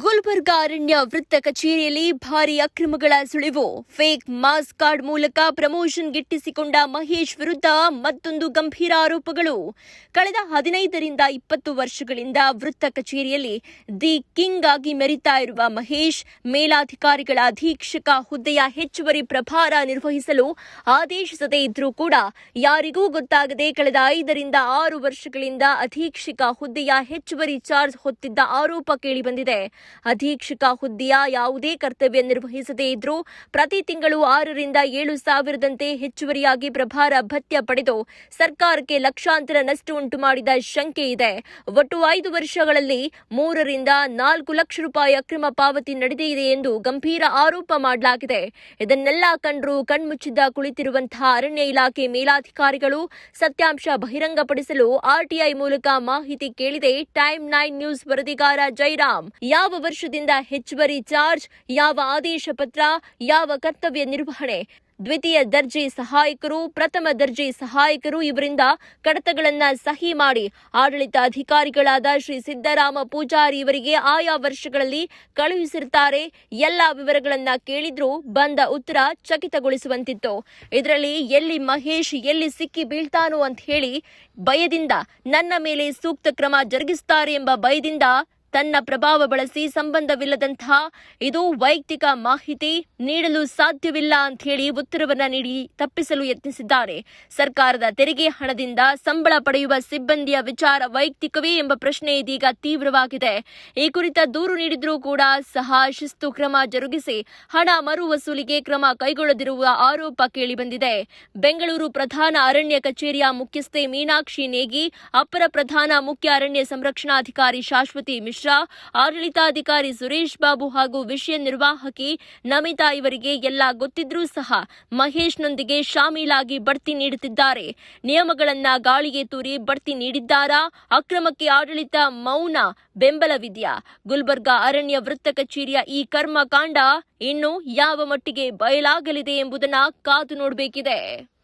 ಗುಲ್ಬರ್ಗಾ ಅರಣ್ಯ ವೃತ್ತ ಕಚೇರಿಯಲ್ಲಿ ಭಾರೀ ಅಕ್ರಮಗಳ ಸುಳಿವು. ಫೇಕ್ ಮಾಸ್ ಕಾರ್ಡ್ ಮೂಲಕ ಪ್ರಮೋಷನ್ ಗಿಟ್ಟಿಸಿಕೊಂಡ ಮಹೇಶ್ ವಿರುದ್ಧ ಮತ್ತೊಂದು ಗಂಭೀರ ಆರೋಪಗಳು. ಕಳೆದ 15ರಿಂದ 20 ವರ್ಷಗಳಿಂದ ವೃತ್ತ ಕಚೇರಿಯಲ್ಲಿ ದಿ ಕಿಂಗ್ ಆಗಿ ಮೆರಿತಾ ಇರುವ ಮಹೇಶ್ ಮೇಲಾಧಿಕಾರಿಗಳ ಅಧೀಕ್ಷಕ ಹುದ್ದೆಯ ಹೆಚ್ಚುವರಿ ಪ್ರಭಾರ ನಿರ್ವಹಿಸಲು ಆದೇಶಿಸದೇ ಇದ್ರೂ ಕೂಡ ಯಾರಿಗೂ ಗೊತ್ತಾಗದೆ ಕಳೆದ 5ರಿಂದ 6 ವರ್ಷಗಳಿಂದ ಅಧೀಕ್ಷಕ ಹುದ್ದೆಯ ಹೆಚ್ಚುವರಿ ಚಾರ್ಜ್ ಹೊತ್ತಿದ್ದ ಆರೋಪ ಕೇಳಿಬಂದಿದೆ. ಅಧೀಕ್ಷಕ ಹುದ್ದೆಯ ಯಾವುದೇ ಕರ್ತವ್ಯ ನಿರ್ವಹಿಸದೇ ಇದ್ರೂ ಪ್ರತಿ ತಿಂಗಳು 6ರಿಂದ 7 ಸಾವಿರದಂತೆ ಹೆಚ್ಚುವರಿಯಾಗಿ ಪ್ರಭಾರ ಭತ್ಯ ಪಡೆದು ಸರ್ಕಾರಕ್ಕೆ ಲಕ್ಷಾಂತರ ನಷ್ಟ ಉಂಟು ಮಾಡಿದ ಶಂಕೆ ಇದೆ. ಒಟ್ಟು 5 ವರ್ಷಗಳಲ್ಲಿ 3ರಿಂದ 4 ಲಕ್ಷ ರೂಪಾಯಿ ಅಕ್ರಮ ಪಾವತಿ ನಡೆದಿದೆ ಎಂದು ಗಂಭೀರ ಆರೋಪ ಮಾಡಲಾಗಿದೆ. ಇದನ್ನೆಲ್ಲ ಕಂಡ್ರೂ ಕಣ್ಮುಚ್ಚಿದ್ದ ಕುಳಿತಿರುವಂತಹ ಅರಣ್ಯ ಇಲಾಖೆ ಮೇಲಾಧಿಕಾರಿಗಳು ಸತ್ಯಾಂಶ ಬಹಿರಂಗಪಡಿಸಲು ಆರ್ಟಿಐ ಮೂಲಕ ಮಾಹಿತಿ ಕೇಳಿದೆ ಟೈಮ್ 9 ನ್ಯೂಸ್ ವರದಿಗಾರ ಜೈರಾಮ್. ಯಾವ ವರ್ಷದಿಂದ ಹೆಚ್ಚುವರಿ ಚಾರ್ಜ್, ಯಾವ ಆದೇಶ ಪತ್ರ, ಯಾವ ಕರ್ತವ್ಯ ನಿರ್ವಹಣೆ, ದ್ವಿತೀಯ ದರ್ಜೆ ಸಹಾಯಕರು, ಪ್ರಥಮ ದರ್ಜೆ ಸಹಾಯಕರು ಇವರಿಂದ ಕಡತಗಳನ್ನ ಸಹಿ ಮಾಡಿ ಆಡಳಿತ ಅಧಿಕಾರಿಗಳಾದ ಶ್ರೀ ಸಿದ್ದರಾಮ ಪೂಜಾರಿ ಇವರಿಗೆ ಆಯಾ ವರ್ಷಗಳಲ್ಲಿ ಕಳುಹಿಸಿರುತ್ತಾರೆ. ಎಲ್ಲ ವಿವರಗಳನ್ನ ಕೇಳಿದ್ರೂ ಬಂದ ಉತ್ತರ ಚಕಿತಗೊಳಿಸುವಂತಿತ್ತು. ಇದರಲ್ಲಿ ಎಲ್ಲಿ ಮಹೇಶ್ ಎಲ್ಲಿ ಸಿಕ್ಕಿ ಬೀಳ್ತಾನೋ ಅಂತ ಹೇಳಿ ಭಯದಿಂದ ನನ್ನ ಮೇಲೆ ಸೂಕ್ತ ಕ್ರಮ ಜರುಗಿಸುತ್ತಾರೆ ಎಂಬ ಭಯದಿಂದ ತನ್ನ ಪ್ರಭಾವ ಬಳಸಿ ಸಂಬಂಧವಿಲ್ಲದಂತಹ ಇದು ವೈಯಕ್ತಿಕ ಮಾಹಿತಿ ನೀಡಲು ಸಾಧ್ಯವಿಲ್ಲ ಅಂತ ಹೇಳಿ ಉತ್ತರವನ್ನ ನೀಡಿ ತಪ್ಪಿಸಲು ಯತ್ನಿಸಿದ್ದಾರೆ. ಸರ್ಕಾರದ ತೆರಿಗೆ ಹಣದಿಂದ ಸಂಬಳ ಪಡೆಯುವ ಸಿಬ್ಬಂದಿಯ ವಿಚಾರ ವೈಯಕ್ತಿಕವೇ ಎಂಬ ಪ್ರಶ್ನೆ ಇದೀಗ ತೀವ್ರವಾಗಿದೆ. ಈ ಕುರಿತ ದೂರು ನೀಡಿದ್ರೂ ಕೂಡ ಸಹ ಶಿಸ್ತು ಕ್ರಮ ಜರುಗಿಸಿ ಹಣ ಮರು ವಸೂಲಿಗೆ ಕ್ರಮ ಕೈಗೊಳ್ಳದಿರುವ ಆರೋಪ ಕೇಳಿಬಂದಿದೆ. ಬೆಂಗಳೂರು ಪ್ರಧಾನ ಅರಣ್ಯ ಕಚೇರಿಯ ಮುಖ್ಯಸ್ಥೆ ಮೀನಾಕ್ಷಿ ನೇಗಿ, ಅಪರ ಪ್ರಧಾನ ಮುಖ್ಯ ಅರಣ್ಯ ಸಂರಕ್ಷಣಾಧಿಕಾರಿ ಶಾಶ್ವತಿ ಮಿಶ್ರಾ, ಆಡಳಿತಾಧಿಕಾರಿ ಸುರೇಶ್ ಬಾಬು ಹಾಗೂ ವಿಷಯ ನಿರ್ವಾಹಕಿ ನಮಿತಾ ಇವರಿಗೆ ಎಲ್ಲ ಗೊತ್ತಿದ್ರೂ ಸಹ ಮಹೇಶ್ನೊಂದಿಗೆ ಶಾಮೀಲಾಗಿ ಬಡ್ತಿ ನೀಡುತ್ತಿದ್ದಾರೆ. ನಿಯಮಗಳನ್ನ ಗಾಳಿಗೆ ತೂರಿ ಬಡ್ತಿ ನೀಡಿದ್ದಾರಾ? ಅಕ್ರಮಕ್ಕೆ ಆಡಳಿತ ಮೌನ ಬೆಂಬಲವಿದೆಯಾ? ಗುಲ್ಬರ್ಗಾ ಅರಣ್ಯ ವೃತ್ತ ಕಚೇರಿಯ ಈ ಕರ್ಮಕಾಂಡ ಇನ್ನು ಯಾವ ಮಟ್ಟಿಗೆ ಬಯಲಾಗಲಿದೆ ಎಂಬುದನ್ನ ಕಾದು ನೋಡಬೇಕಿದೆ.